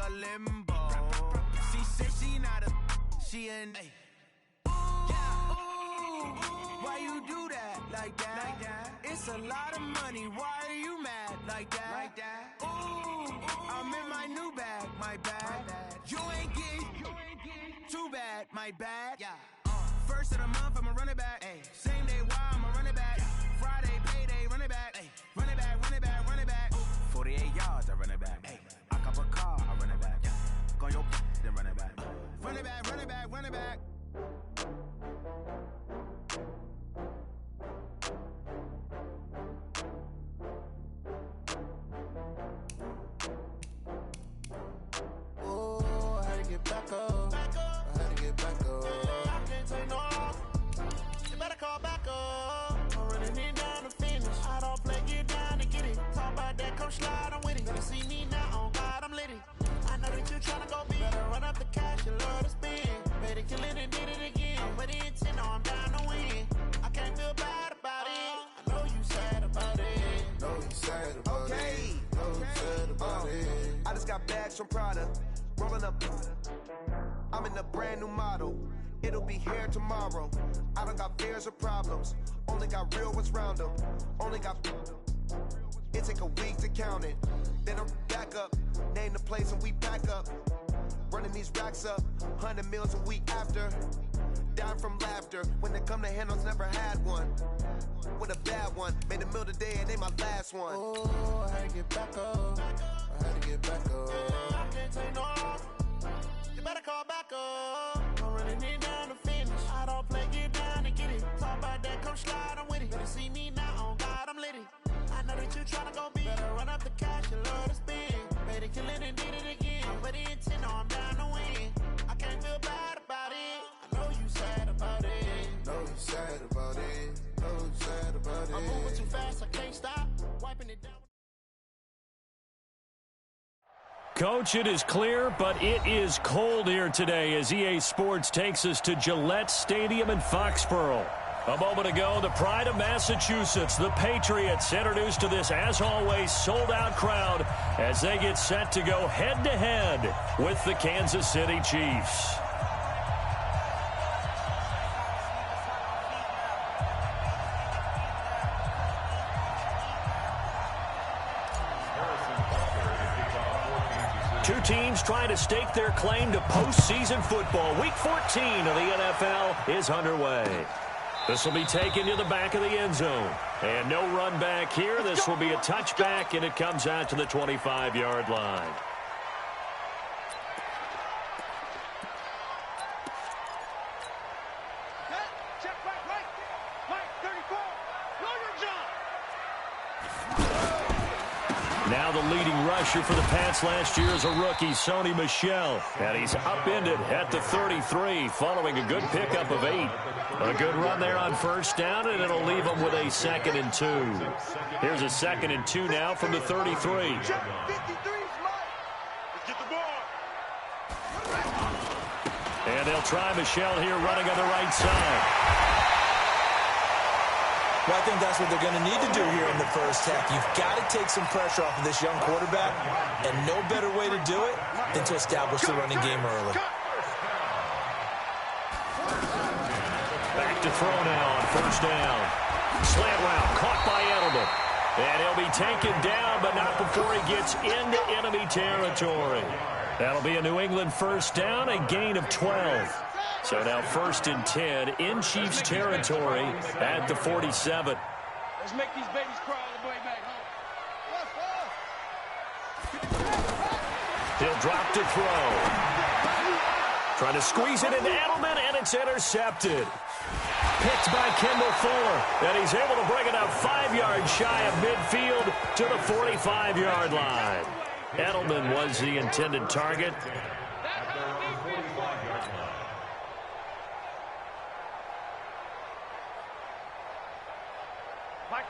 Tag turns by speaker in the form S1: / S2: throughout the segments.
S1: a limbo. She said she not a, she in. Ooh, why you do that like that? It's a lot of money. Why are you mad like that? Ooh, I'm in my new bag, my bad. You ain't get too bad, my bad. First of the month, I'ma run it back. Same day, why I'ma run it back. Friday, payday, run it back. Run it back, run it back, run it back. 48 yards, I run it back. I cop a car, I run it back. Go your then run it back. Run it back, run it back, run it back.
S2: Oh, I had to get back up. I had to get back up. I can't take no loss. You better call back up. I'm running it down to finish. I don't play, get down to get it. Talk about that, come slide, I'm with it. Better see me now, on God, I'm lit it. I know that you tryna go big. Better run up the cash, you love to spend. Made it, kill it, and did it again. I'm with the intent, no, I'm down to win. I can't feel bad about it. I know you sad about it. Know you sad about it. Know you sad about it.
S3: I just got bags from Prada. Rolling up. I'm in a brand new model. It'll be here tomorrow. I don't got fears or problems. Only got real ones round them. Only got. It take a week to count it. Then I'm back up. Name the place and we back up. Running these racks up. 100 meals a week after. Down from laughter. When they come to handles, never had one. With a bad one. Made a meal today and they my last one.
S2: Oh, I had to get back up. I had to get back up. I can't take no loss. You better call back up. I'm running it down to finish. I don't play, get down to get it. Talk about that, come slide, I'm with it. Better see me now, on God, I'm lit it. I know that you tryna go big. Better run up the cash, you love to spend. Made it, kill it, and did it again. I'm with the intent, no, I'm down to win. I can't feel bad about it. I know you sad about it. Know you sad about it. Know you sad about it. I'm moving too fast, I can't stop. Wiping it down.
S4: Coach, it is clear, but it is cold here today as EA Sports takes us to Gillette Stadium in Foxborough. A moment ago, the pride of Massachusetts, the Patriots, introduced to this, as always, sold-out crowd as they get set to go head-to-head with the Kansas City Chiefs. Two teams trying to stake their claim to postseason football. Week 14 of the NFL is underway. This will be taken to the back of the end zone. And no run back here. This will be a touchback, and it comes out to the 25-yard line. Now the leading rusher for the Pats last year is a rookie, Sony Michel. And he's upended at the 33 following a good pickup of 8. A good run there on first down, and it'll leave him with a 2nd and 2. Here's a 2nd and 2 now from the 33. And they'll try Michel here running on the right side.
S5: Well, I think that's what they're going to need to do here in the first half. You've got to take some pressure off of this young quarterback, and no better way to do it than to establish the running game early.
S4: Back to throw now on first down. Slant route caught by Edelman. And he'll be taken down, but not before he gets into enemy territory. That'll be a New England first down, a gain of 12. So now 1st and 10 in Chiefs territory at the 47.
S6: Let's make these babies cry all the way back home.
S4: He'll drop to throw. Trying to squeeze it into Edelman, and it's intercepted. Picked by Kendall Fuller, and he's able to bring it up 5 yards shy of midfield to the 45-yard line. Edelman was the intended target.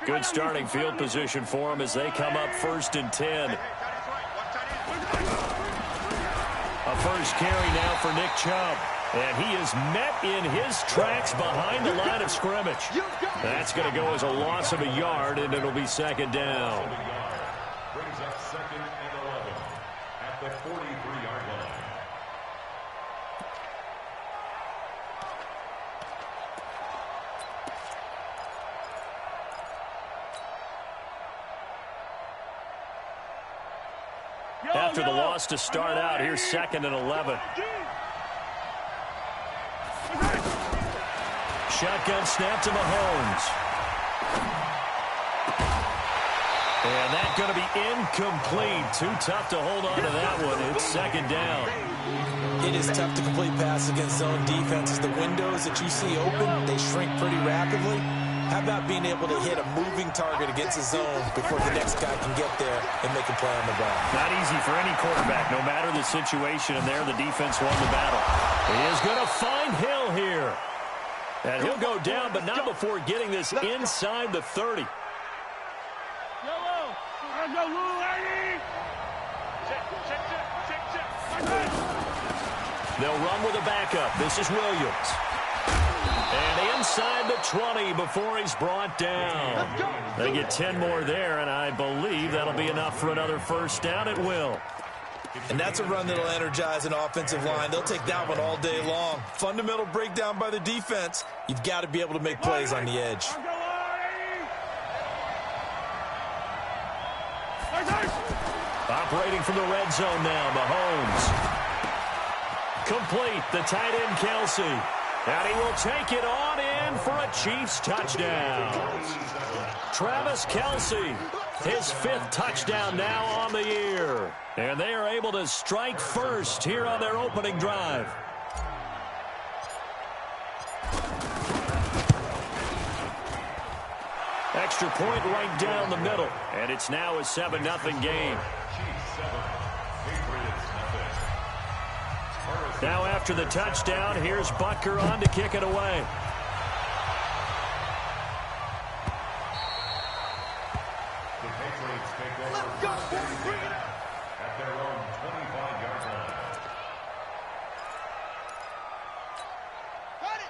S4: Good starting field position for him as they come up 1st and 10. A first carry now for Nick Chubb. And he is met in his tracks behind the line of scrimmage. That's going to go as a loss of a yard, and it'll be 2nd down.
S7: the 43-yard line.
S4: After the loss to start out, here's 2nd and 11. Shotgun snap to Mahomes. And that's going to be incomplete. Too tough to hold on to that one. It's 2nd down.
S5: It is tough to complete passes against zone defenses. The windows that you see open, they shrink pretty rapidly. How about being able to hit a moving target against the zone before the next guy can get there and make a play on the ball?
S4: Not easy for any quarterback, no matter the situation. And there, the defense won the battle. He is going to find Hill here. And he'll go down, but not before getting this inside the 30. They'll run with a backup. This is Williams. And inside the 20 before he's brought down. They get 10 more there, and I believe that'll be enough for another first down. It will.
S5: And that's a run that'll energize an offensive line. They'll take that one all day long. Fundamental breakdown by the defense. You've got to be able to make plays on the edge.
S4: Operating from the red zone now, Mahomes. Complete, the tight end, Kelsey. And he will take it on in for a Chiefs touchdown. Travis Kelsey, his 5th touchdown now on the year. And they are able to strike first here on their opening drive. Extra point right down the middle. And it's now a 7-0 game. Now after the touchdown, here's Butker on to kick it away.
S7: The Patriots take over at their own 25-yard line.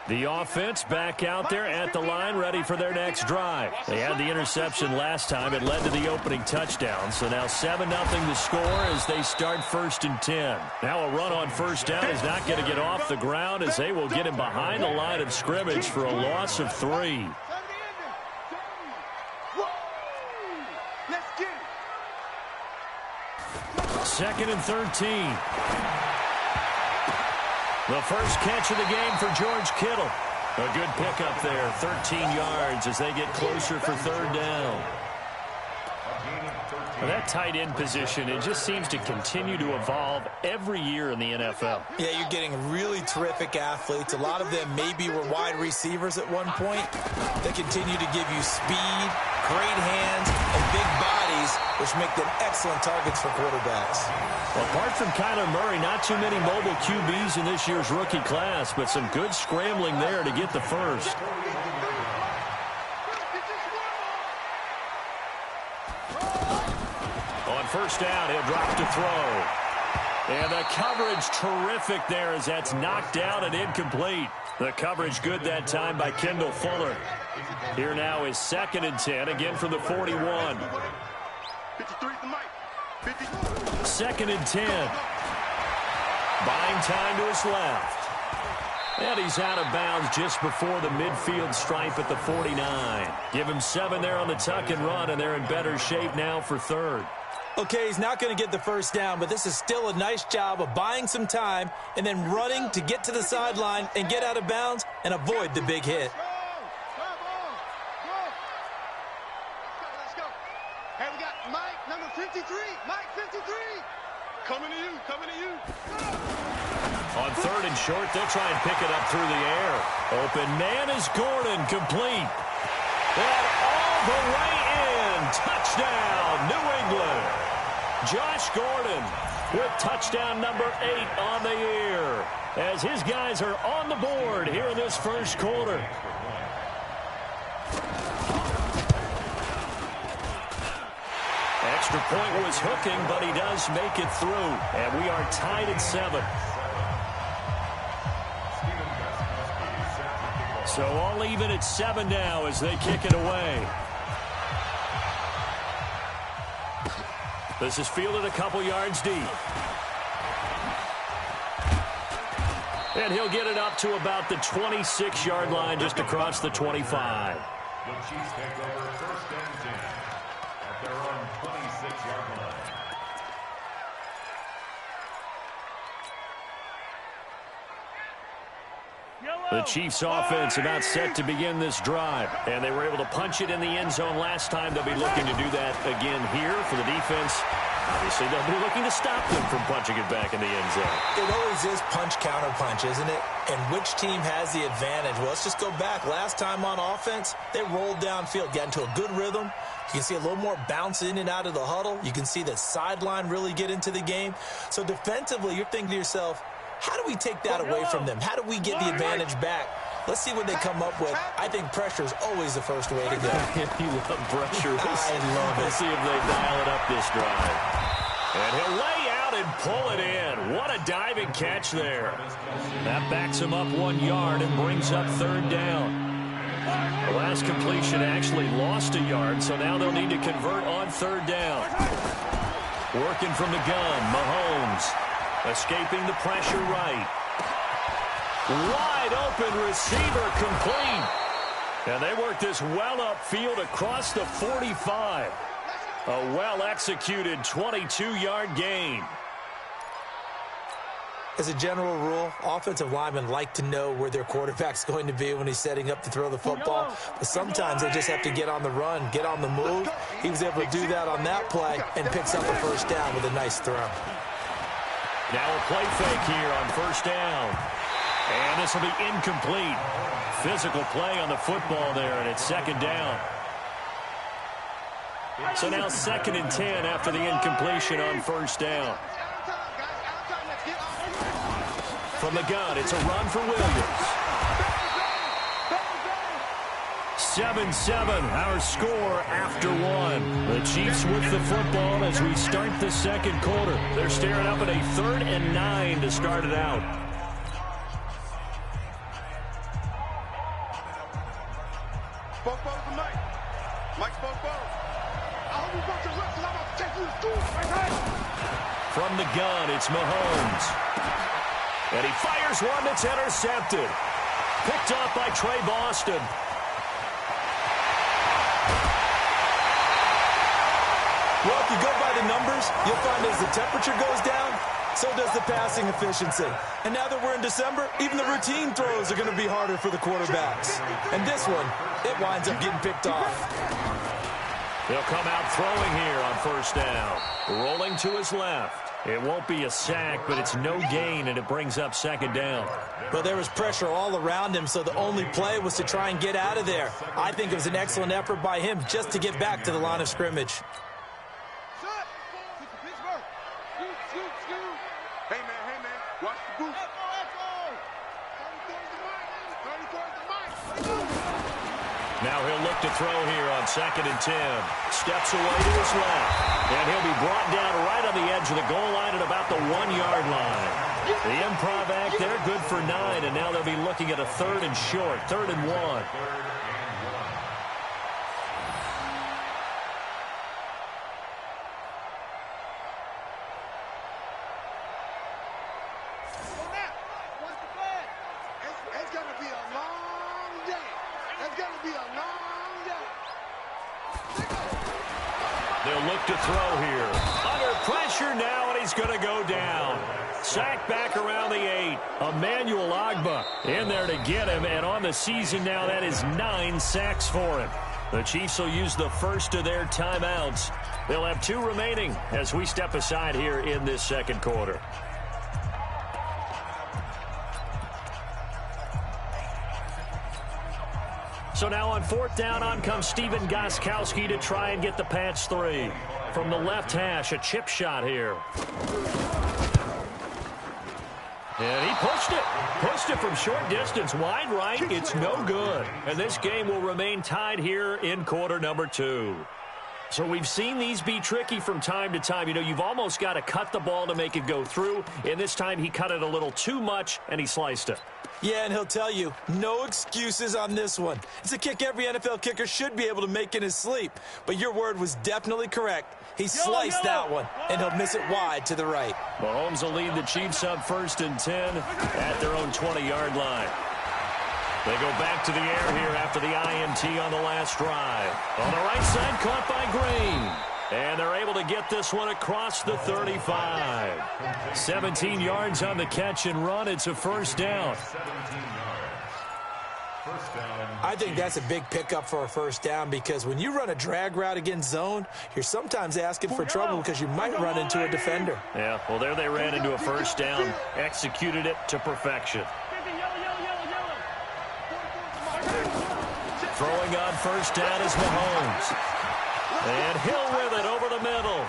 S4: The offense back out there at the line, ready for their next drive. They had the interception last time. It led to the opening touchdown. So now 7-0 the score as they start 1st and 10. Now a run on first down is not going to get off the ground as they will get him behind the line of scrimmage for a loss of 3. Second and 13. The first catch of the game for George Kittle. A good pickup there, 13 yards as they get closer for 3rd down. Well, that tight end position, it just seems to continue to evolve every year in the NFL.
S5: Yeah, you're getting really terrific athletes. A lot of them maybe were wide receivers at one point. They continue to give you speed, great hands, and big bodies, which make them excellent targets for quarterbacks.
S4: Well, apart from Kyler Murray, not too many mobile QBs in this year's rookie class, but some good scrambling there to get the first. On first down, he'll drop to throw. And the coverage terrific there as that's knocked down and incomplete. The coverage good that time by Kendall Fuller. Here now is 2nd and 10, again from the 41. 2nd and 10. Buying time to his left. And he's out of bounds just before the midfield stripe at the 49. Give him 7 there on the tuck and run, and they're in better shape now for 3rd.
S5: Okay, he's not going to get the first down, but this is still a nice job of buying some time and then running to get to the sideline and get out of bounds and avoid the big hit.
S6: Let's go. Hey, we got Mike, number 53. Mike, 53. Coming to you, coming to you.
S4: On 3rd and short, they'll try and pick it up through the air. Open man is Gordon, complete. And all the way in. Touchdown, New England. Josh Gordon with touchdown number 8 on the year as his guys are on the board here in this first quarter. Extra point was hooking, but he does make it through. And we are tied at 7. So all even at 7 now as they kick it away. This is fielded a couple yards deep. And he'll get it up to about the 26-yard line, just across the 25.
S7: The Chiefs take over first and 10 at their own 26-yard line.
S4: The Chiefs offense about set to begin this drive. And they were able to punch it in the end zone last time. They'll be looking to do that again here for the defense. Obviously, they'll be looking to stop them from punching it back in the end zone.
S5: It always is punch, counter punch, isn't it? And which team has the advantage? Well, let's just go back. Last time on offense, they rolled downfield, got into a good rhythm. You can see a little more bounce in and out of the huddle. You can see the sideline really get into the game. So defensively, you're thinking to yourself, how do we take that away from them? How do we get the advantage back? Let's see what they come up with. I think pressure is always the first way to go.
S4: You love pressure.
S5: I love it.
S4: We'll see if they dial it up this drive. And he'll lay out and pull it in. What a diving catch there. That backs him up 1 yard and brings up third down. The last completion actually lost a yard, so now they'll need to convert on third down. Working from the gun, Mahomes. Escaping the pressure right. Wide open receiver complete. And they work this well upfield across the 45. A well-executed 22-yard gain.
S5: As a general rule, offensive linemen like to know where their quarterback's going to be when he's setting up to throw the football. But sometimes they just have to get on the run, get on the move. He was able to do that on that play and picks up a first down with a nice throw.
S4: Now a play fake here on first down. And this will be incomplete. Physical play on the football there, and it's second down. So now 2nd and 10 after the incompletion on first down. From the gun, it's a run for Williams. 7-7, our score after one. The Chiefs with the football as we start the second quarter. They're staring up at a 3rd and 9 to start it out. From the gun, it's Mahomes. And he fires one that's intercepted. Picked up by Trey Boston.
S5: Well, if you go by the numbers, you'll find as the temperature goes down, so does the passing efficiency. And now that we're in December, even the routine throws are going to be harder for the quarterbacks. And this one, it winds up getting picked off.
S4: He'll come out throwing here on first down. Rolling to his left. It won't be a sack, but it's no gain, and it brings up second down.
S5: Well, there was pressure all around him, so the only play was to try and get out of there. I think it was an excellent effort by him just to get back to the line of scrimmage.
S4: Now he'll look to throw here on 2nd and 10. Steps away to his left. And he'll be brought down right on the edge of the goal line at about the 1-yard line. The improv act there, good for 9. And now they'll be looking at a 3rd and short, 3rd and 1. They'll look to throw here. Under pressure now, and he's going to go down. Sacked back around the 8. Emmanuel Ogbah in there to get him, and on the season now, that is 9 sacks for him. The Chiefs will use the first of their timeouts. They'll have 2 remaining as we step aside here in this second quarter. So now on 4th down, on comes Stephen Gostkowski to try and get the Pats 3. From the left hash, a chip shot here. And he pushed it from short distance, wide right. It's no good. And this game will remain tied here in quarter number 2. So we've seen these be tricky from time to time. You know, you've almost got to cut the ball to make it go through. And this time he cut it a little too much, and he sliced it.
S5: Yeah, and he'll tell you, no excuses on this one. It's a kick every NFL kicker should be able to make in his sleep. But your word was definitely correct. He sliced that one, and he'll miss it wide to the right.
S4: Mahomes will lead the Chiefs up 1st and 10 at their own 20-yard line. They go back to the air here after the INT on the last drive. On the right side, caught by Green. And they're able to get this one across the 35. 17 yards on the catch and run. It's a first down.
S5: I think that's a big pickup for a first down because when you run a drag route against zone, you're sometimes asking for trouble because you might run into a defender.
S4: Yeah, well, there they ran into a first down, executed it to perfection. Throwing on first down is Mahomes. And Hill with it over the middle.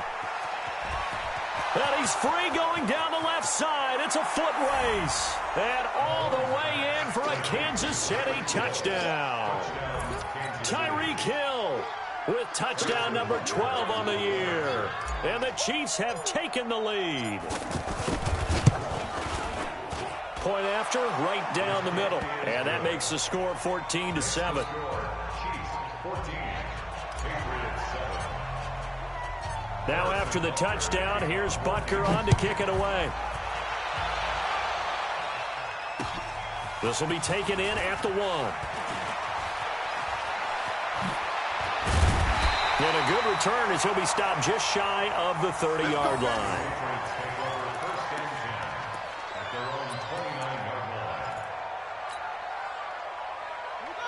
S4: And he's free going down the left side. It's a foot race. And all the way in for a Kansas City touchdown. Tyreek Hill with touchdown number 12 on the year. And the Chiefs have taken the lead. Point after, right down the middle. And that makes the score 14-7. Now after the touchdown, here's Butker on to kick it away. This will be taken in at the 1. And a good return as he'll be stopped just shy of the 30-yard line.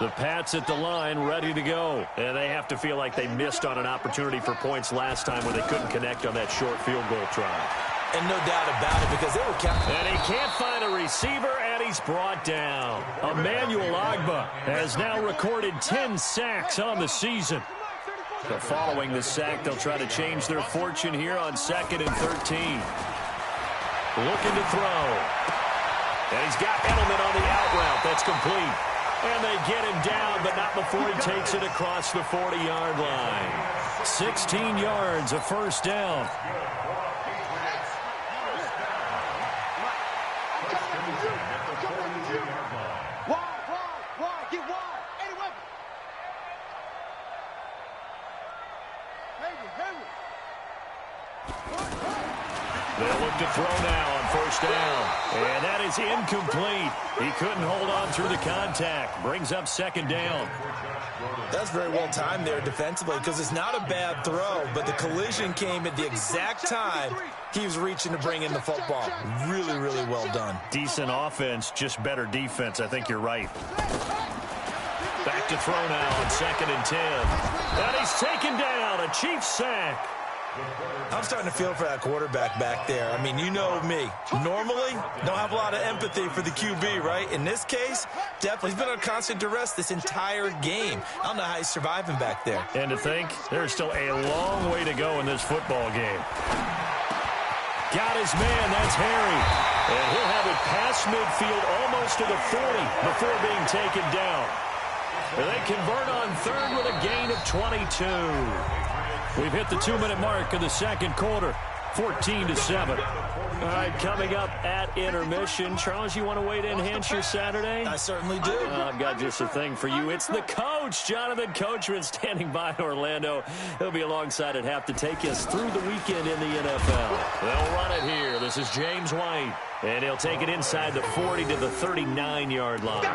S4: The Pats at the line, ready to go. And they have to feel like they missed on an opportunity for points last time when they couldn't connect on that short field goal try.
S5: And no doubt about it because they were kept.
S4: And he can't find a receiver, and he's brought down. Emmanuel Ogbah has now recorded 10 sacks on the season. So following the sack, they'll try to change their fortune here on 2nd and 13. Looking to throw. And he's got Edelman on the out route. That's complete. And they get him down, but not before he takes it across the 40-yard line. 16 yards, a first down. They'll look to throw now on first down. And that is incomplete. He couldn't hold on through the contact. Brings up 2nd down.
S5: That's very well timed there defensively because it's not a bad throw, but the collision came at the exact time he was reaching to bring in the football. Really, really well done.
S4: Decent offense, just better defense. I think you're right. Back to throw now on 2nd and 10. And he's taken down. A Chiefs sack.
S5: I'm starting to feel for that quarterback back there. I mean, you know me. Normally, don't have a lot of empathy for the QB, right? In this case, definitely. He's been on constant duress this entire game. I don't know how he's surviving back there.
S4: And to think, there's still a long way to go in this football game. Got his man, that's Harry. And he'll have it past midfield almost to the 40 before being taken down. And they convert on 3rd with a gain of 22. We've hit the 2-minute mark of the 2nd quarter, 14-7. All right, coming up at intermission. Charles, you want to wait to enhance your Saturday?
S5: I certainly do.
S4: I've got just a thing for you. It's the coach, Jonathan Coachman, standing by in Orlando. He'll be alongside at half to take us through the weekend in the NFL. They'll run it here. This is James White. And he'll take it inside the 40 to the 39-yard line.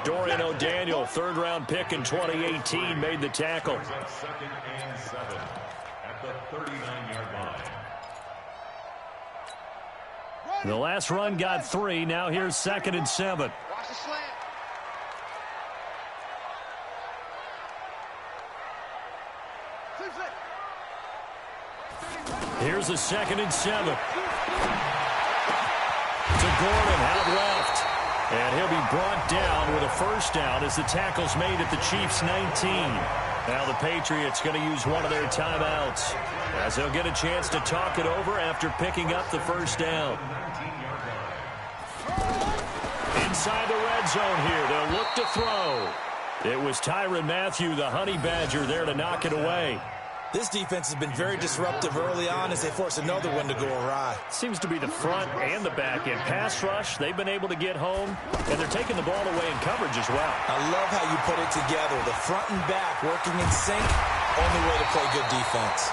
S4: Dorian O'Daniel, 3rd-round pick in 2018, made the tackle.
S7: 2nd and 7 at the 39-yard line.
S4: The last run got 3. Now here's 2nd and 7.
S6: Watch the slant.
S4: Here's a 2nd and 7. To Gordon out left. And he'll be brought down with a first down as the tackle's made at the Chiefs' 19. Now the Patriots going to use one of their timeouts as they'll get a chance to talk it over after picking up the first down. Inside the red zone here, they'll look to throw. It was Tyrann Mathieu, the Honey Badger, there to knock it away.
S5: This defense has been very disruptive early on as they force another one to go awry.
S4: Seems to be the front and the back end. Pass rush, they've been able to get home, and they're taking the ball away in coverage as well.
S5: I love how you put it together. The front and back working in sync, only way to play good defense.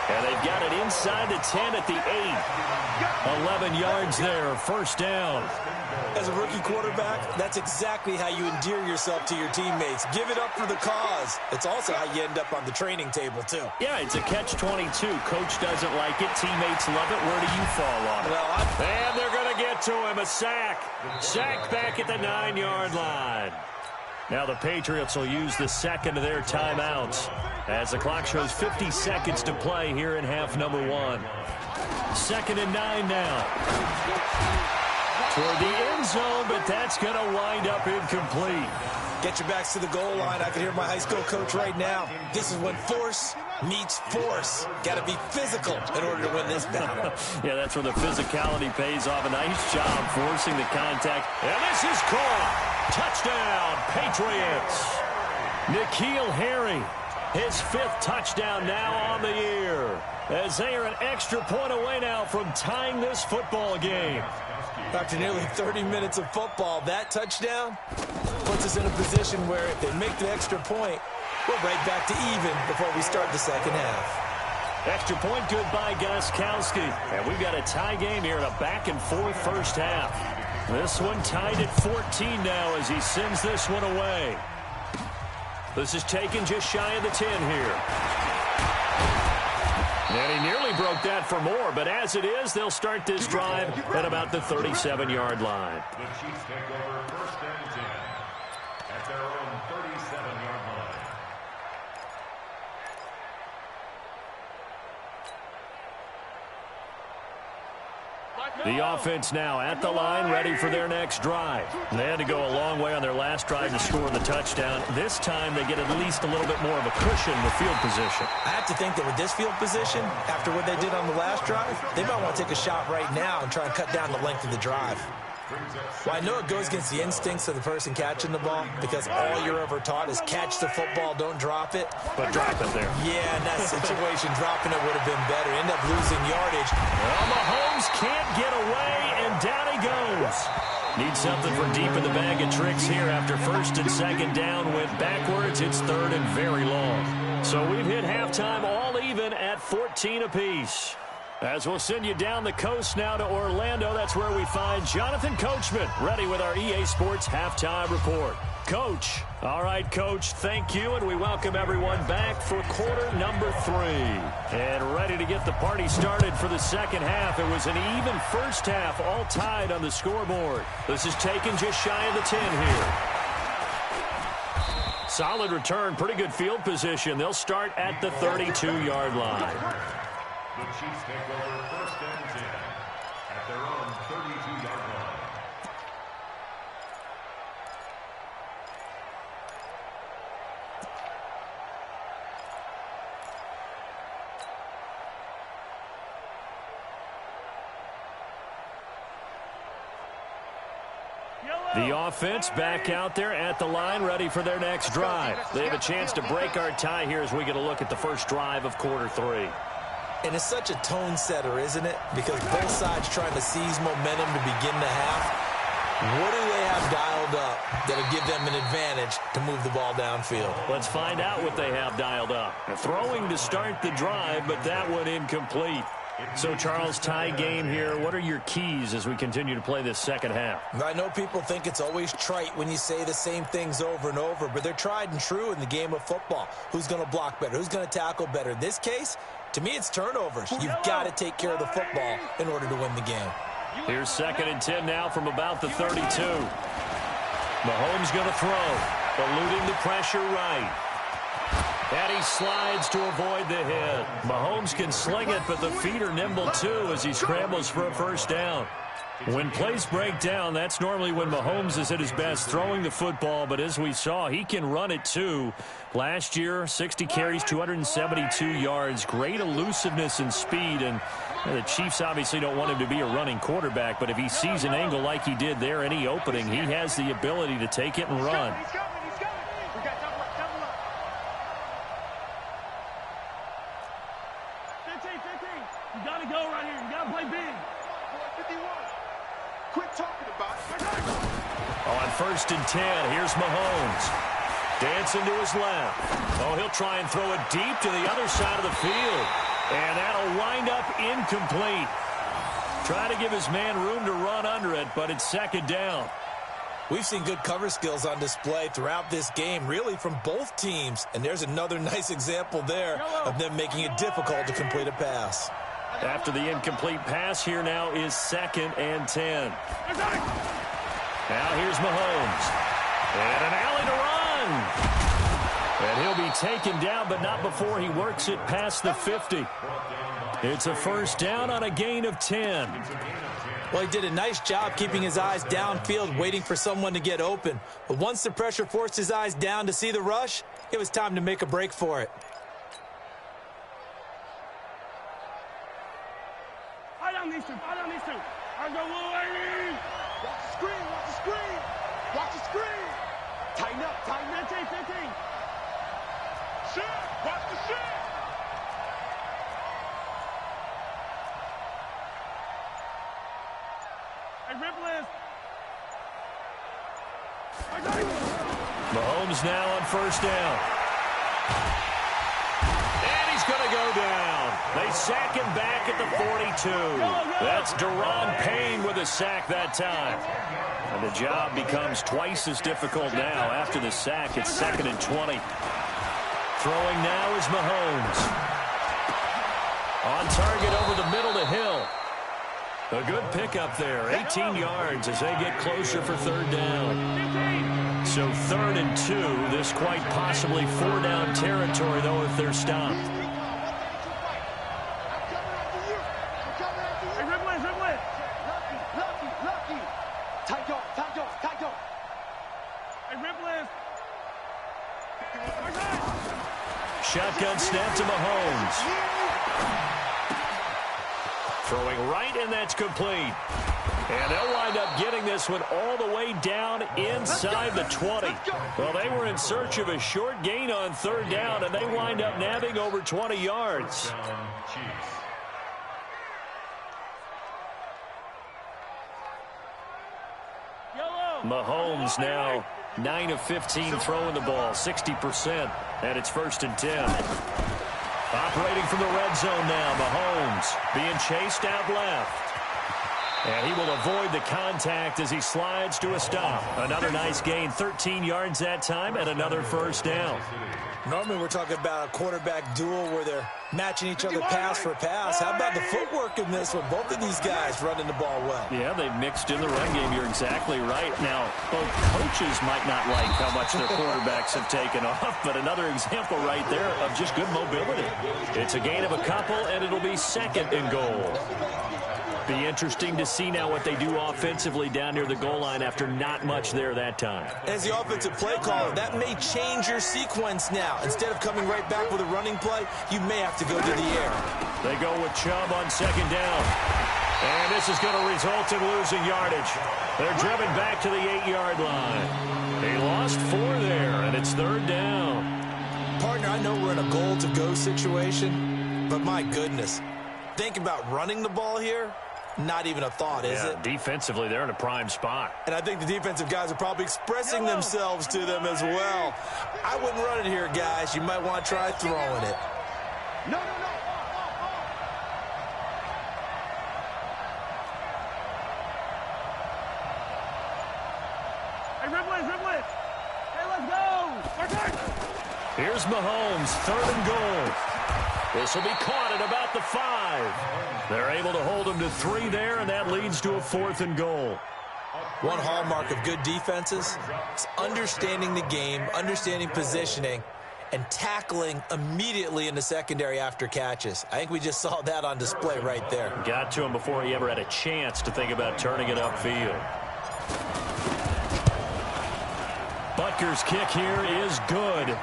S4: And they've got it inside the 10 at the 8. 11 yards there, first down.
S5: As a rookie quarterback, that's exactly how you endear yourself to your teammates. Give it up for the cause. It's also how you end up on the training table, too.
S4: Yeah, it's a catch-22. Coach doesn't like it. Teammates love it. Where do you fall on it?
S5: Well,
S4: and they're going to get to him. A sack. Sack back at the 9-yard line. Now the Patriots will use the second of their timeouts as the clock shows 50 seconds to play here in half number 1. 2nd and 9 now. Toward the end zone, but that's going to wind up incomplete.
S5: Get your backs to the goal line. I can hear my high school coach right now. This is when force meets force. Got to be physical in order to win this battle.
S4: Yeah, that's where the physicality pays off. A nice job forcing the contact. And this is caught. Touchdown, Patriots. N'Keal Harry, his 5th touchdown now on the year, as they are an extra point away now from tying this football game.
S5: After nearly 30 minutes of football, that touchdown puts us in a position where if they make the extra point, we're right back to even before we start the second half.
S4: Extra point good by Gostkowski. And we've got a tie game here in a back-and-forth first half. This one tied at 14 now as he sends this one away. This is taken just shy of the 10 here. And he nearly broke that for more, but as it is, they'll start this drive at about the 37-yard line.
S7: The Chiefs take over 1st and 10 at their own 37-yard line.
S4: The offense now at the line, ready for their next drive. They had to go a long way on their last drive to score the touchdown. This time they get at least a little bit more of a cushion with field position.
S5: I have to think that with this field position, after what they did on the last drive, they might want to take a shot right now and try and cut down the length of the drive. Well, I know it goes against the instincts of the person catching the ball because all you're ever taught is catch the football, don't drop it.
S4: But drop it there.
S5: Yeah, in that situation, dropping it would have been better. End up losing yardage.
S4: Well, Mahomes can't get away, and down he goes. Needs something for deep in the bag of tricks here after 1st and 2nd down. Went backwards. It's 3rd and very long. So we've hit halftime all even at 14 apiece. As we'll send you down the coast now to Orlando, that's where we find Jonathan Coachman, ready with our EA Sports Halftime Report. Coach. All right, Coach, thank you, and we welcome everyone back for quarter number 3. And ready to get the party started for the second half. It was an even first half, all tied on the scoreboard. This is taken just shy of the 10 here. Solid return, pretty good field position. They'll start at the 32-yard line.
S7: The Chiefs take over 1st and 10 at their own 32-yard line.
S4: The offense back out there at the line, ready for their next drive. They have a chance to break our tie here as we get a look at the first drive of quarter 3.
S5: And it's such a tone setter, isn't it? Because both sides trying to seize momentum to begin the half. What do they have dialed up that'll give them an advantage to move the ball downfield?
S4: Let's find out what they have dialed up. Throwing to start the drive, but that one incomplete. So, Charles, tie game here. What are your keys as we continue to play this second half?
S5: I know people think it's always trite when you say the same things over and over, but they're tried and true in the game of football. Who's going to block better? Who's going to tackle better? In this case, to me, it's turnovers. You've got to take care of the football in order to win the game.
S4: Here's 2nd and 10 now from about the 32. Mahomes going to throw, eluding the pressure right. And he slides to avoid the hit. Mahomes can sling it, but the feet are nimble too as he scrambles for a first down. When plays break down, that's normally when Mahomes is at his best throwing the football, but as we saw, he can run it too. Last year, 60 carries, 272 yards, great elusiveness and speed, and the Chiefs obviously don't want him to be a running quarterback, but if he sees an angle like he did there, any opening, he has the ability to take it and run.
S6: Quit talking about it.
S4: On 1st and 10, here's Mahomes. Dancing to his left. Oh, he'll try and throw it deep to the other side of the field. And that'll wind up incomplete. Trying to give his man room to run under it, but it's 2nd down.
S5: We've seen good cover skills on display throughout this game, really from both teams. And there's another nice example there of them making it difficult to complete a pass.
S4: After the incomplete pass, here now is 2nd and 10. Now here's Mahomes. And an alley to run. And he'll be taken down, but not before he works it past the 50. It's a 1st down on a gain of 10.
S5: Well, he did a nice job keeping his eyes downfield, waiting for someone to get open. But once the pressure forced his eyes down to see the rush, it was time to make a break for it.
S6: I don't need to. I go away. Watch the screen. Watch the screen. Tighten up. 15. Shit. Watch the shit. Hey, Ripley.
S4: Mahomes now on 1st down. And he's going to go down. They sack him back at the 42. That's Daron Payne with a sack that time. And the job becomes twice as difficult now after the sack. It's 2nd and 20. Throwing now is Mahomes. On target over the middle to Hill. A good pickup there. 18 yards as they get closer for 3rd down. So 3rd and 2. This quite possibly 4-down territory, though, if they're stopped. Shotgun snap to Mahomes. Throwing right, and that's complete. And they'll wind up getting this one all the way down inside the 20. Well, they were in search of a short gain on 3rd down, and they wind up nabbing over 20 yards. Mahomes now 9 of 15 throwing the ball, 60%, and it's 1st and 10. Operating from the red zone now, Mahomes being chased out left. And he will avoid the contact as he slides to a stop. Another nice gain, 13 yards that time, and another 1st down.
S5: Normally we're talking about a quarterback duel where they're matching each other pass for pass. How about the footwork in this one? Both of these guys running the ball well.
S4: Yeah, they've mixed in the run game. You're exactly right. Now, both coaches might not like how much their quarterbacks have taken off, but another example right there of just good mobility. It's a gain of a couple, and it'll be 2nd and goal. Be interesting to see now what they do offensively down near the goal line after not much there that time.
S5: As the offensive play caller, that may change your sequence now. Instead of coming right back with a running play, you may have to go to the air.
S4: They go with Chubb on 2nd down. And this is going to result in losing yardage. They're driven back to the 8-yard line. They lost 4 there, and it's 3rd down.
S5: Partner, I know we're in a goal-to-go situation, but my goodness, think about running the ball here. Not even a thought, is it?
S4: Defensively, they're in a prime spot.
S5: And I think the defensive guys are probably expressing themselves to them as well. I wouldn't run it here, guys. You might want to try throwing it.
S6: No. Hey, Ripley. Hey, let's go.
S4: Here's Mahomes, 3rd and goal. This will be caught at about the 5. They're able to hold him to 3 there, and that leads to a 4th and goal.
S5: One hallmark of good defenses is understanding the game, understanding positioning, and tackling immediately in the secondary after catches. I think we just saw that on display right there.
S4: Got to him before he ever had a chance to think about turning it upfield. Butker's kick here is good.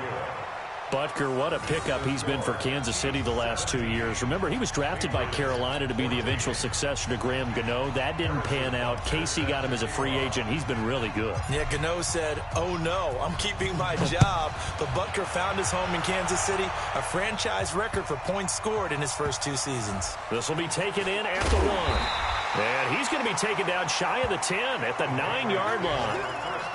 S4: Butker, what a pickup he's been for Kansas City the last 2 years. Remember, he was drafted by Carolina to be the eventual successor to Graham Gano. That didn't pan out. Casey got him as a free agent. He's been really good.
S5: Yeah, Gano said, oh no, I'm keeping my job. But Butker found his home in Kansas City, a franchise record for points scored in his first 2 seasons.
S4: This will be taken in at the 1. And he's going to be taken down shy of the 10 at the 9-yard line.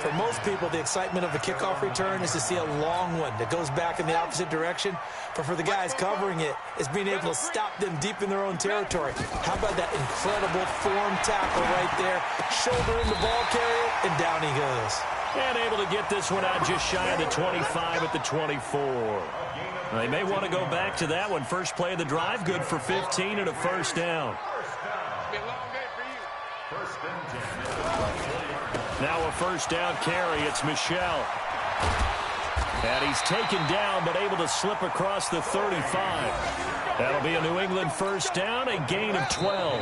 S5: For most people, the excitement of a kickoff return is to see a long one that goes back in the opposite direction. But for the guys covering it, it's being able to stop them deep in their own territory. How about that incredible form tackle right there? Shoulder in the ball carrier, and down he goes.
S4: And able to get this one out just shy of the 25 at the 24. They may want to go back to that one. First play of the drive, good for 15 and a first down. Now a first down carry. It's Michel. And he's taken down, but able to slip across the 35. That'll be a New England first down, a gain of 12.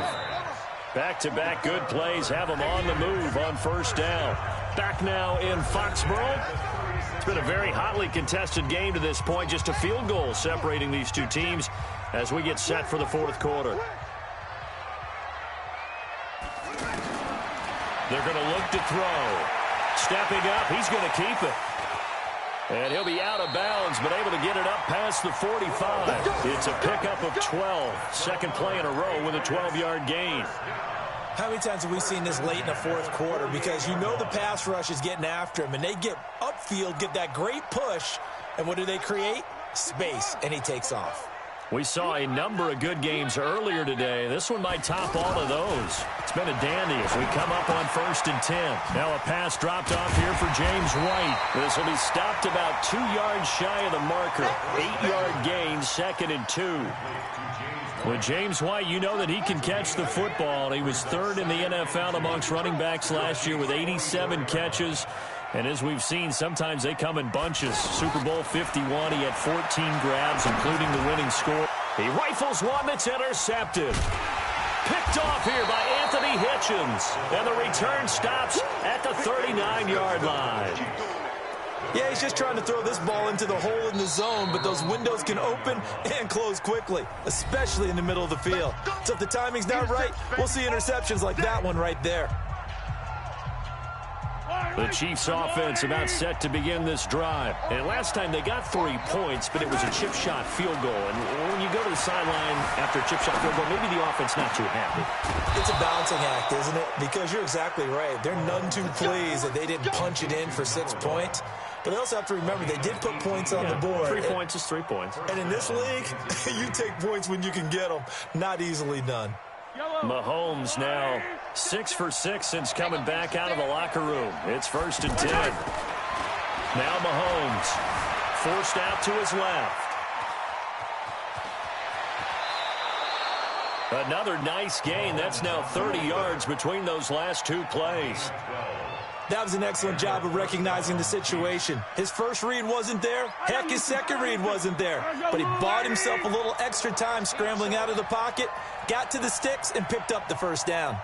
S4: Back-to-back good plays have them on the move on first down. Back now in Foxborough. It's been a very hotly contested game to this point. Just a field goal separating these two teams as we get set for the fourth quarter. They're going to look to throw. Stepping up, he's going to keep it. And he'll be out of bounds, but able to get it up past the 45. It's a pickup of 12. Second play in a row with a 12-yard gain.
S5: How many times have we seen this late in the fourth quarter? Because you know the pass rush is getting after him, and they get upfield, get that great push, and what do they create? Space, and he takes off.
S4: We saw a number of good games earlier today. This one might top all of those. It's been a dandy as we come up on 1st and 10. Now a pass dropped off here for James White. This will be stopped about 2 yards shy of the marker. 8-yard gain, 2nd and 2. With James White, you know that he can catch the football. He was 3rd in the NFL amongst running backs last year with 87 catches. And as we've seen, sometimes they come in bunches. Super Bowl 51, he had 14 grabs, including the winning score. He rifles one that's intercepted. Picked off here by Anthony Hitchens. And the return stops at the 39-yard line.
S5: Yeah, he's just trying to throw this ball into the hole in the zone, but those windows can open and close quickly, especially in the middle of the field. So if the timing's not right, we'll see interceptions like that one right there.
S4: The Chiefs offense about set to begin this drive. And last time they got 3 points, but it was a chip shot field goal. And when you go to the sideline after a chip shot field goal, maybe the offense not too happy.
S5: It's a balancing act, isn't it? Because you're exactly right. They're none too pleased that they didn't punch it in for 6 points. But they also have to remember they did put points on the board.
S4: 3 points is 3 points.
S5: And in this league, you take points when you can get them. Not easily done.
S4: Mahomes now 6 for 6 since coming back out of the locker room. It's 1st and 10. Now Mahomes forced out to his left. Another nice gain. That's now 30 yards between those last 2 plays.
S5: That was an excellent job of recognizing the situation. His first read wasn't there. Heck, his second read wasn't there. But he bought himself a little extra time scrambling out of the pocket, got to the sticks, and picked up the first down.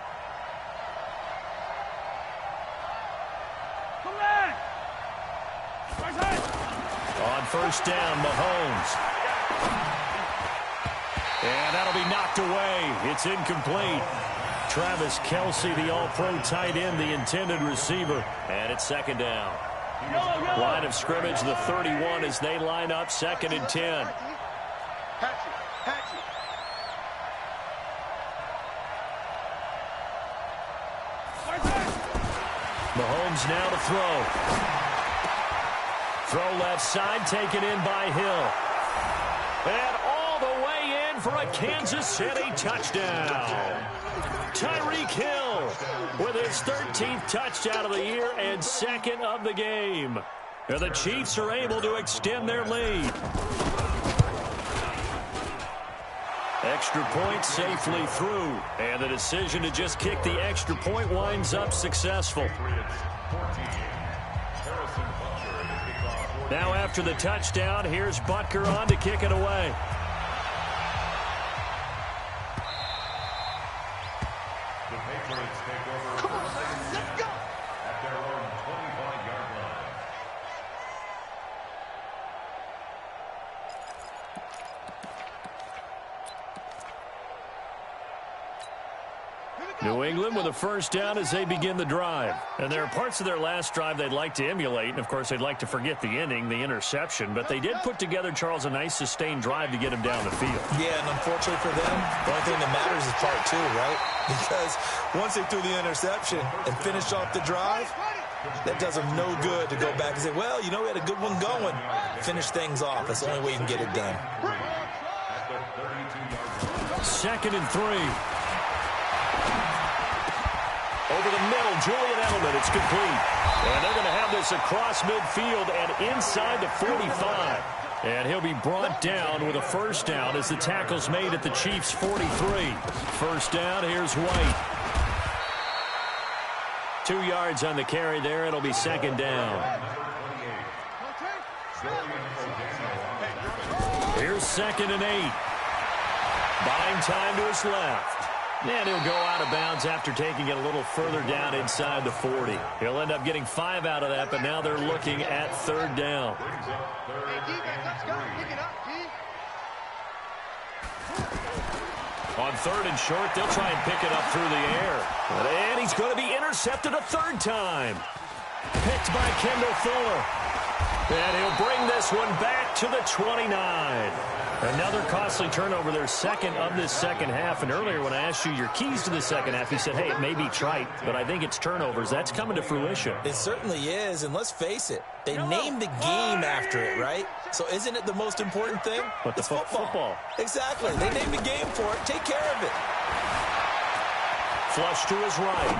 S4: On first down, Mahomes. And that'll be knocked away. It's incomplete. Travis Kelce, the all-pro tight end, the intended receiver. And it's 2nd down. Line of scrimmage, the 31 as they line up, 2nd and 10. Mahomes now to throw. Throw left side, taken in by Hill. And all the way in for a Kansas City touchdown. Tyreek Hill with his 13th touchdown of the year and 2nd of the game. And the Chiefs are able to extend their lead. Extra point safely through. And the decision to just kick the extra point winds up successful. Now after the touchdown, here's Butker on to kick it away. New England with a first down as they begin the drive. And there are parts of their last drive they'd like to emulate. And, of course, they'd like to forget the inning, the interception. But they did put together, Charles, a nice sustained drive to get him down the field.
S5: Yeah, and unfortunately for them, the only thing that matters is part two, right? Because once they threw the interception and finished off the drive, that does them no good to go back and say, well, you know, we had a good one going. Finish things off. That's the only way you can get it done.
S4: 2nd and 3. Over the middle, Julian Edelman. It's complete. And they're going to have this across midfield and inside the 45. And he'll be brought down with a first down as the tackle's made at the Chiefs' 43. First down, here's White. 2 yards on the carry there. It'll be 2nd down. Here's 2nd and 8. Buying time to his left. And he'll go out of bounds after taking it a little further down inside the 40. He'll end up getting 5 out of that, but now they're looking at 3rd down. On 3rd and short, they'll try and pick it up through the air. And he's going to be intercepted a 3rd time. Picked by Kendall Fuller. And he'll bring this one back to the 29. Another costly turnover, their second of this second half. And earlier when I asked you your keys to the second half, you said, hey, it may be trite, but I think it's turnovers. That's coming to fruition.
S5: It certainly is, and let's face it, they named the game after it, right? So isn't it the most important thing?
S4: But it's football.
S5: Exactly. They named the game for it. Take care of it.
S4: Flush to his right.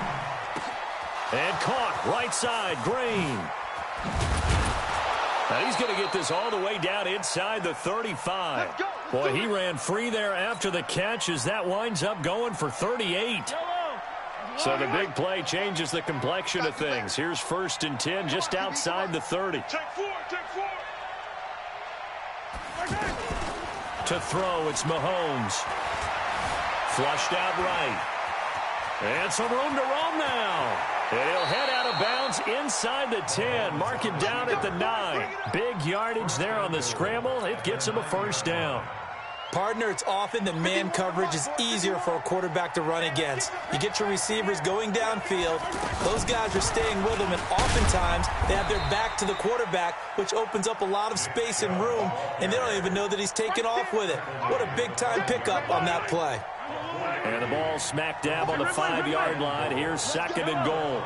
S4: And caught right side, Green. Now he's going to get this all the way down inside the 35. Boy, he ran free there after the catch as that winds up going for 38. So the big play changes the complexion of things. Here's 1st and 10 just outside the 30. To throw, it's Mahomes. Flushed out right. And some room to roam now. And he'll head out of bounds inside the 10. Mark him down at the 9. Big yardage there on the scramble. It gets him a first down.
S5: Partner, it's often that man coverage is easier for a quarterback to run against. You get your receivers going downfield. Those guys are staying with them, and oftentimes they have their back to the quarterback, which opens up a lot of space and room, and they don't even know that he's taken off with it. What a big-time pickup on that play.
S4: And the ball smack dab on the 5-yard line. Here's 2nd and goal.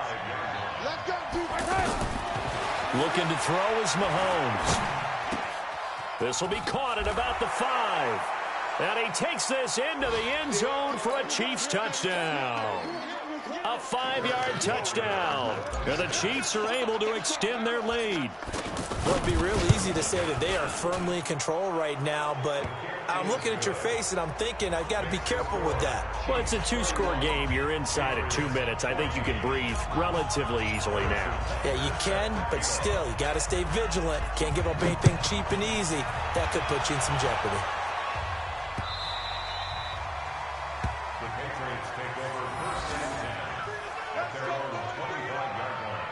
S4: Looking to throw is Mahomes. This will be caught at about the 5. And he takes this into the end zone for a Chiefs touchdown. A 5-yard touchdown. And the Chiefs are able to extend their lead.
S5: Well, it'd be real easy to say that they are firmly in control right now, but I'm looking at your face and I'm thinking I've got to be careful with that.
S4: Well, it's a 2-score game. You're inside at 2 minutes. I think you can breathe relatively easily now.
S5: Yeah, you can, but still, you got to stay vigilant. Can't give up anything cheap and easy. That could put you in some jeopardy.
S7: The Patriots take over 1st and 10 at their own 25-yard line.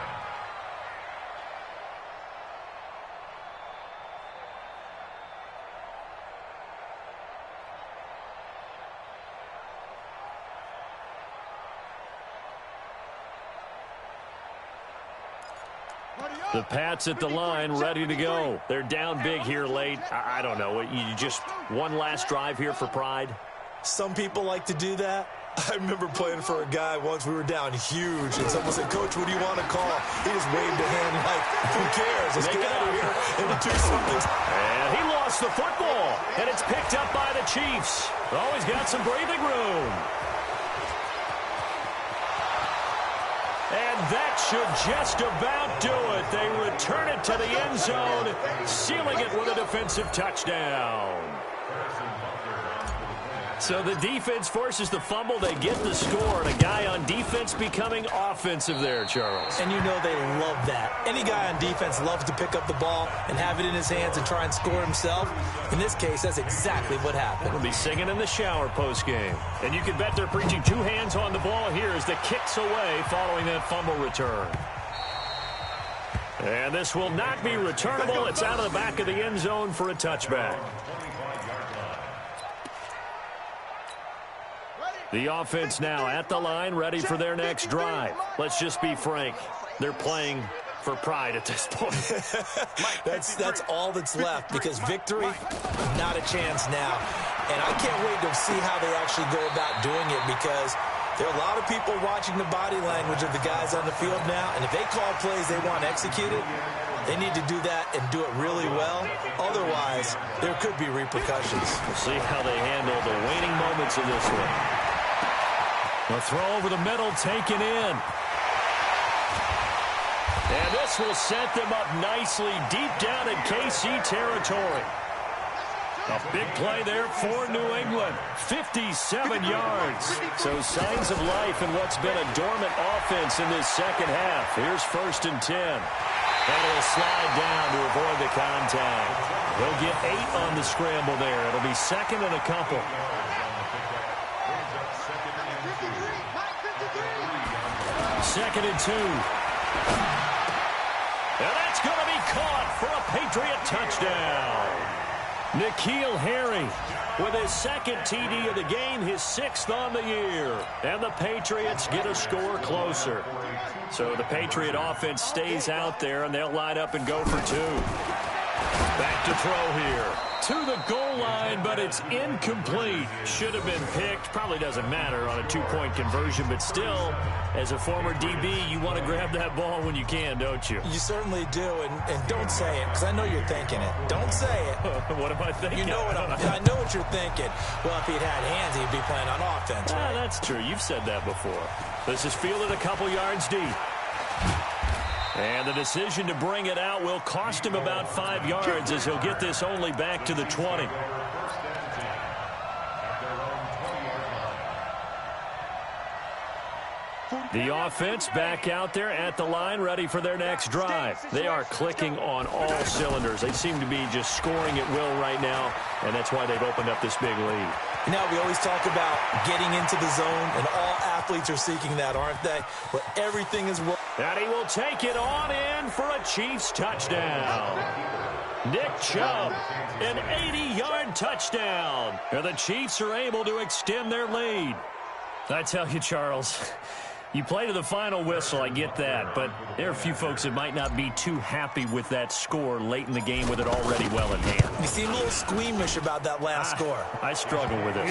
S4: The Pats at the line, ready to go. They're down big here late. I don't know. You just one last drive here for pride?
S5: Some people like to do that. I remember playing for a guy once. We were down huge, and someone said, Coach, what do you want to call? He just waved a hand like, who cares? Let's get out of here and do something.
S4: And he lost the football, and it's picked up by the Chiefs. Oh, he's got some breathing room. And that should just about do it. They return it to the end zone, sealing it with a defensive touchdown. So the defense forces the fumble. They get the score, and a guy on defense becoming offensive there, Charles.
S5: And you know they love that. Any guy on defense loves to pick up the ball and have it in his hands and try and score himself. In this case, that's exactly what happened.
S4: We'll be singing in the shower postgame. And you can bet they're preaching 2 hands on the ball here as the kick's away following that fumble return. And this will not be returnable. It's out of the back of the end zone for a touchback. The The offense now at the line, ready for their next drive. Let's just be frank. They're playing for pride at this point.
S5: That's all that's left, because victory, not a chance now. And I can't wait to see how they actually go about doing it, because there are a lot of people watching the body language of the guys on the field now, and if they call plays they want executed, they need to do that and do it really well. Otherwise, there could be repercussions.
S4: We'll see how they handle the waning moments of this one. The throw over the middle, taken in. And this will set them up nicely deep down in KC territory. A big play there for New England. 57 yards. So signs of life in what's been a dormant offense in this second half. Here's 1st and 10. And he'll slide down to avoid the contact. They'll get 8 on the scramble there. It'll be 2nd and a couple. 2nd and 2. And that's going to be caught for a Patriot touchdown. N'Keal Harry with his 2nd TD of the game, his 6th on the year. And the Patriots get a score closer. So the Patriot offense stays out there, and they'll line up and go for 2. Back to throw here. To the goal line, but it's incomplete. Should have been picked. Probably doesn't matter on a 2-point conversion, but still, as a former DB, you want to grab that ball when you can, don't you?
S5: You certainly do, and don't say it, because I know you're thinking it. Don't say it.
S4: What am I thinking?
S5: You know what I know what you're thinking. Well, if he'd had hands, he'd be playing on offense. Right?
S4: That's true. You've said that before. This is fielded a couple yards deep. And the decision to bring it out will cost him about 5 yards, as he'll get this only back to the 20. The offense back out there at the line, ready for their next drive. They are clicking on all cylinders. They seem to be just scoring at will right now, and that's why they've opened up this big lead.
S5: Now, we always talk about getting into the zone, and all athletes are seeking that, aren't they? Where everything is working.
S4: And he will take it on in for a Chiefs touchdown. Nick Chubb, an 80-yard touchdown. And the Chiefs are able to extend their lead. I tell you, Charles, you play to the final whistle, I get that, but there are a few folks that might not be too happy with that score late in the game with it already well in hand.
S5: You seem a little squeamish about that last score.
S4: I struggle with it.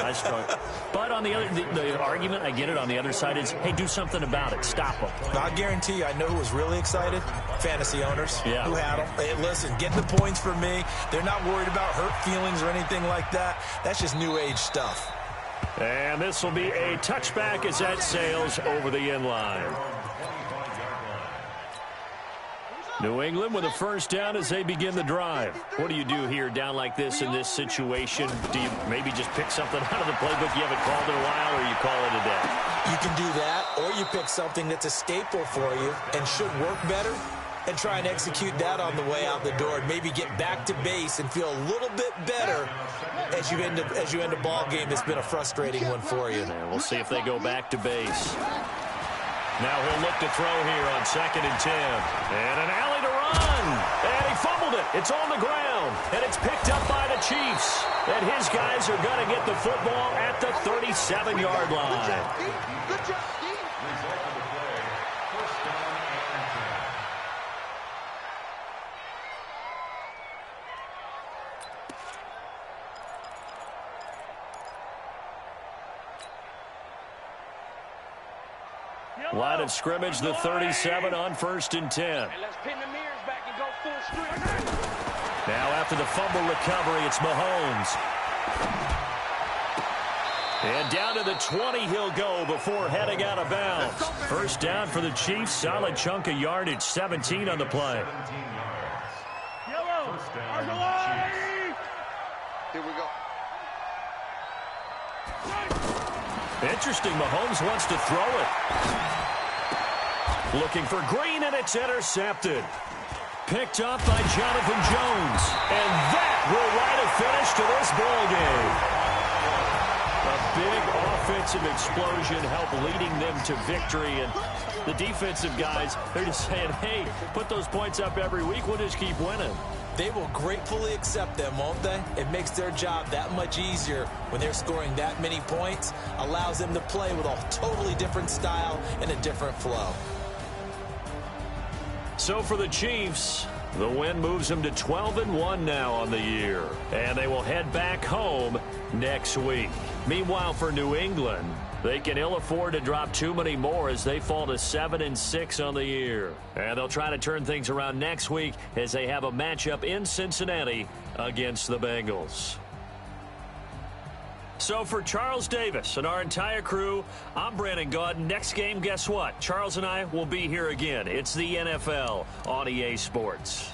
S4: I struggle. But on the other, the argument, I get it, on the other side is, hey, do something about it. Stop them.
S5: I guarantee you, I know who was really excited. Fantasy owners who had them. Hey, listen, get the points for me. They're not worried about hurt feelings or anything like that. That's just new age stuff.
S4: And this will be a touchback as that sails over the end line. New England with a first down as they begin the drive. What do you do here down like this in this situation? Do you maybe just pick something out of the playbook you haven't called in a while, or you call it a day?
S5: You can do that, or you pick something that's a staple for you and should work better, and try and execute that on the way out the door, and maybe get back to base and feel a little bit better as you end a ball game that's been a frustrating one for you.
S4: And we'll see if they go back to base. Now he'll look to throw here on 2nd and 10. And an alley to run. And he fumbled it. It's on the ground. And it's picked up by the Chiefs. And his guys are going to get the football at the 37-yard line.
S6: Good job, Steve.
S4: Line of scrimmage, the 37 on 1st and 10.
S6: And let's pin the mirrors back and go full strength.
S4: Now after the fumble recovery, it's Mahomes. And down to the 20 he'll go before heading out of bounds. First down for the Chiefs. Solid chunk of yardage, 17 on the play.
S6: Yellow. Here we go.
S4: Interesting, Mahomes wants to throw it. Looking for Green, and it's intercepted. Picked up by Jonathan Jones. And that will write a finish to this ball game. A big offensive explosion helped leading them to victory. And the defensive guys, they're just saying, hey, put those points up every week. We'll just keep winning.
S5: They will gratefully accept them, won't they? It makes their job that much easier when they're scoring that many points, allows them to play with a totally different style and a different flow.
S4: So for the Chiefs, the win moves them to 12-1 now on the year, and they will head back home next week. Meanwhile, for New England, they can ill afford to drop too many more as they fall to 7-6 on the year. And they'll try to turn things around next week as they have a matchup in Cincinnati against the Bengals. So for Charles Davis and our entire crew, I'm Brandon Gaudin. Next game, guess what? Charles and I will be here again. It's the NFL on EA Sports.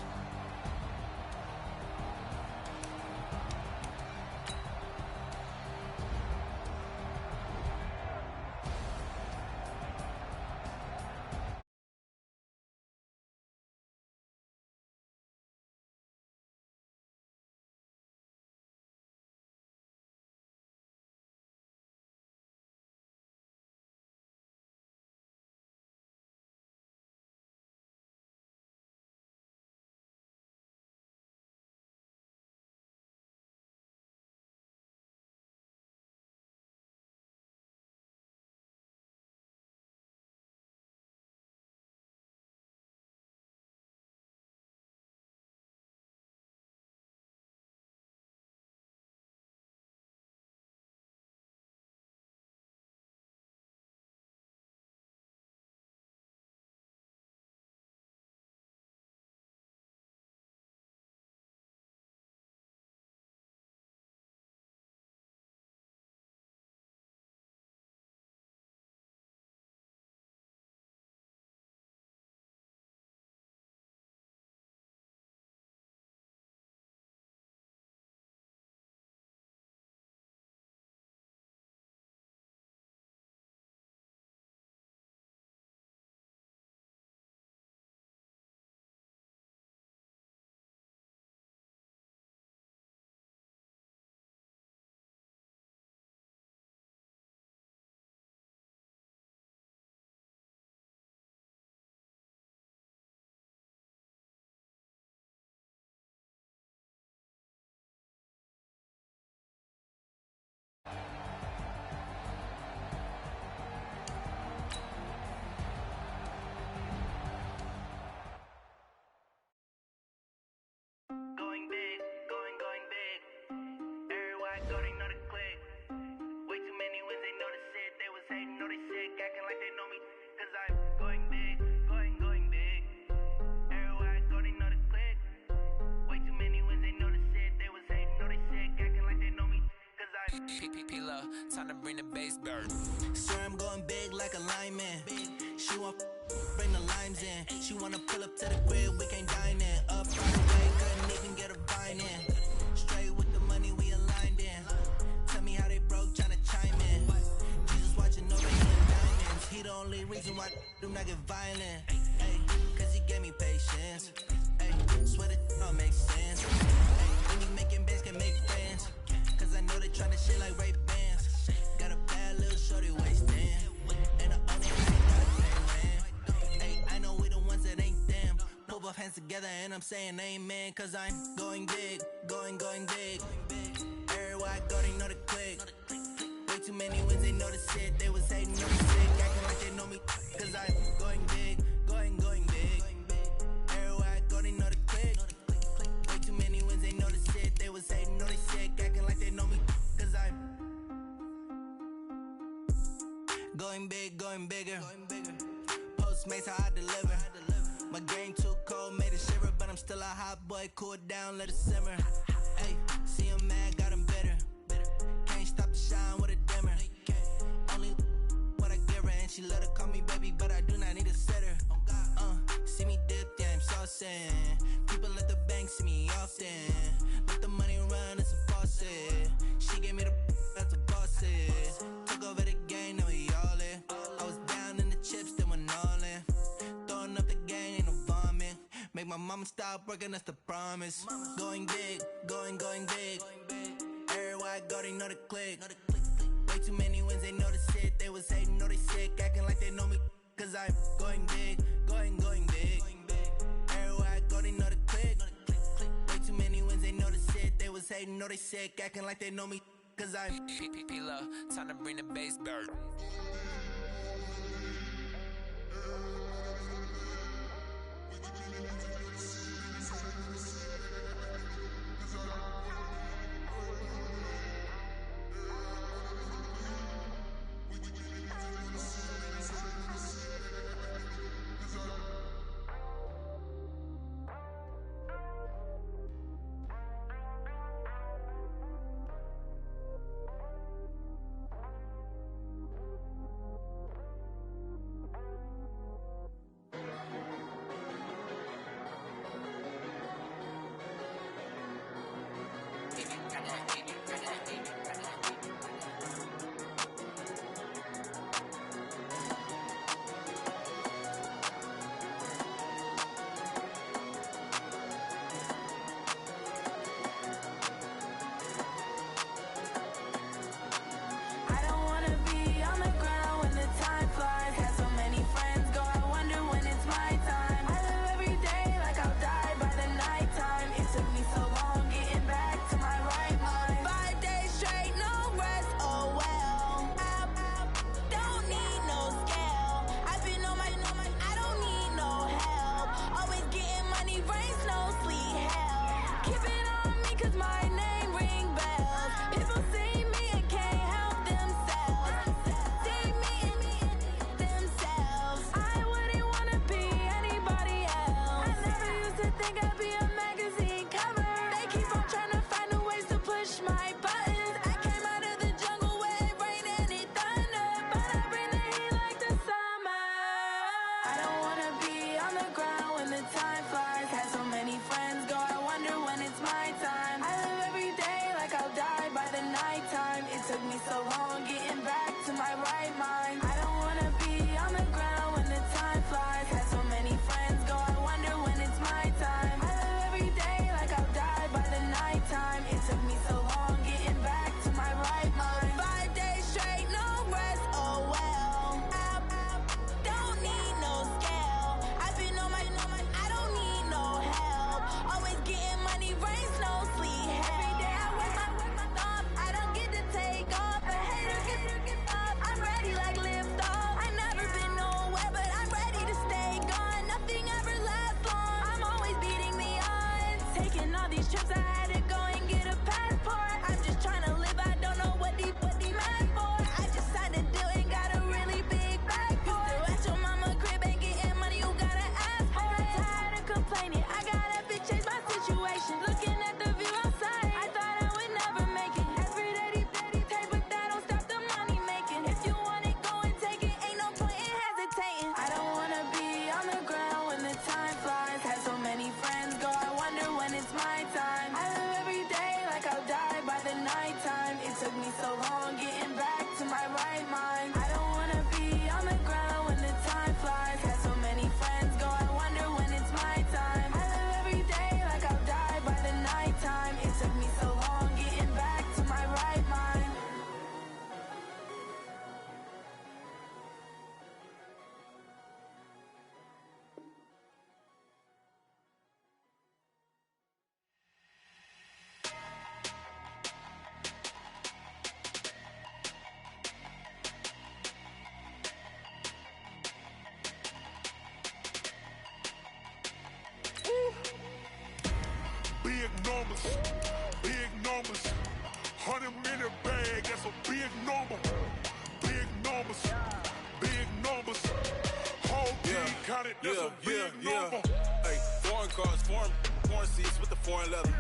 S8: Time to bring the bass burn.
S9: Swear I'm going big like a lineman. She want bring the limes in. She wanna pull up to the crib, we can't dine in. Up right away, couldn't even get a vine in. Straight with the money we aligned in. Tell me how they broke, tryna chime in. Jesus watching over him diamonds. He the only reason why do not get violent. Ay, cause he gave me patience. Ay, swear that don't make sense. Ay, any making bands can make friends. Cause I know they tryna shit like Ray Bans. Got a bad little shorty waist in. And the only thing gotta pay rent. Ay, I know we the ones that ain't them. Pull both hands together and I'm saying amen. Cause I'm going big, going big. Everywhere I go, they know the click. Way too many wins, they know the shit. They was hating on the sick, acting like they know me. Cause I'm going big, going big. Everywhere I go, they know the click. Way too many wins, they know the shit. They was hating on the sick, acting like they know me. Cause I'm going big, going bigger. Postmates how I deliver. My game too cold, made it shiver, but I'm still a hot boy. Cool it down, let it simmer. Hey, see him mad, got him bitter. Can't stop the shine with a dimmer. Only what I give her, and she let her call me baby, but I do not need a sitter. See me dip, yeah, I'm saucing. People at the bank see me often. Let the money run, it's a faucet. She gave me the that's a boss it. Took over the game, now we all in. I was down in the chips, then went all in. Throwing up the game, ain't no vomit. Make my mama stop working, that's the promise. Going big, going big. Everywhere I go, they know the click. Way too many wins, they know the shit. They was hating, know they sick, acting like they know me. Cause I'm going big, going big. Everywhere I go, they know the click. Way hating, know they sick, acting like they know me, cause I'm
S8: P-Love, time to bring the bass bird.
S6: Big numbers, 100-minute bag, that's a big number. Big numbers, whole team counted, that's a big number.
S10: Hey, foreign cars, foreign seats with the foreign leather.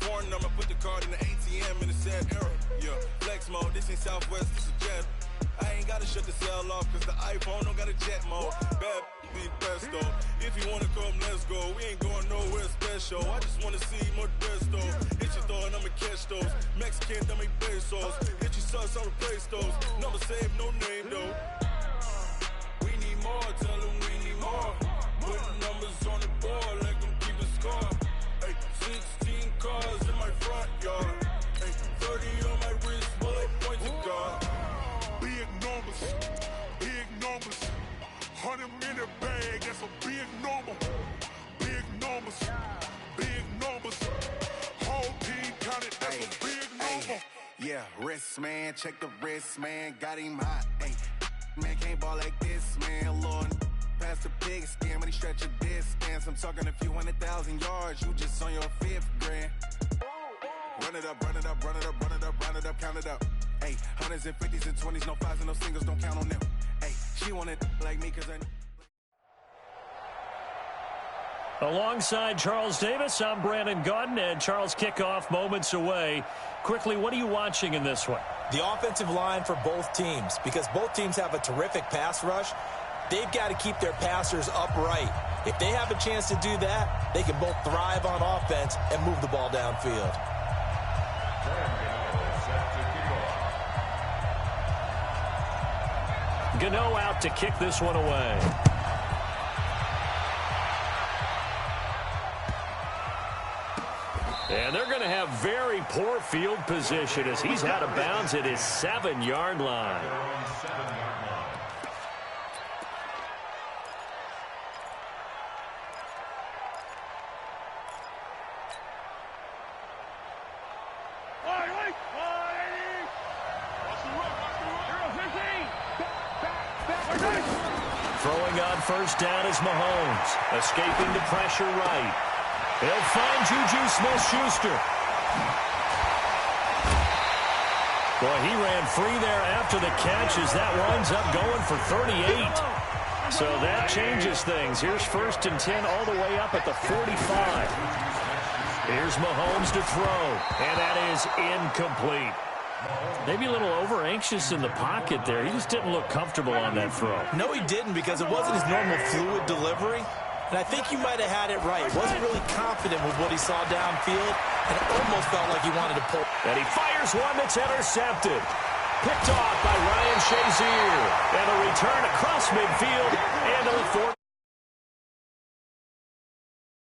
S10: Foreign number, put the card in the ATM in the sad era. Yeah, flex mode, this ain't Southwest, this is Jet. I ain't gotta shut the cell off, cause the iPhone don't got a jet mode. Bad be pesto. If you wanna come, let's go. We ain't going nowhere special. I just wanna see more Desto. Hit your throw and I'ma catch those. Mexican, that make pesos. Hit your sus, I'll replace those. Number save, no name though. We need more, tell them we need more. Putting numbers on the board, like them keep a score. Hey, 16 cars in my front yard. Hey, 30 on my wrist, bullet points to God.
S6: Big numbers, 100-minute bag, that's a big number. Big numbers, whole team counted,
S2: Yeah, wrist, man, check the wrist, man, got him hot, ayy. Man, can't ball like this, man, Lord. Past the pig skin when he stretch a distance. I'm talking a few 100,000 yards, you just on your 5th grand. Run it up, run it up, run it up, run it up, run it up, count it up. Ayy, hundreds and 50s and 20s, no 5s and no singles, don't count on them. Ayy, she want it like me, cause I...
S4: Alongside Charles Davis, I'm Brandon Gaudin, and Charles, kickoff moments away. Quickly, what are you watching in this one?
S5: The offensive line for both teams, because both teams have a terrific pass rush. They've got to keep their passers upright. If they have a chance to do that, they can both thrive on offense and move the ball downfield.
S4: Gano out to kick this one away. And they're going to have very poor field position as he's out of bounds at his 7-yard line. Throwing on first down is Mahomes, escaping the pressure right. He'll find Juju Smith-Schuster. Boy, he ran free there after the catch as that winds up going for 38. So that changes things. Here's 1st and 10 all the way up at the 45. Here's Mahomes to throw, and that is incomplete. Maybe a little over-anxious in the pocket there. He just didn't look comfortable on that throw.
S5: No, he didn't, because it wasn't his normal fluid delivery. And I think you might have had it right. Wasn't really confident with what he saw downfield, and it almost felt like he wanted to pull.
S4: And he fires one that's intercepted. Picked off by Ryan Shazier. And a return across midfield and to the 4.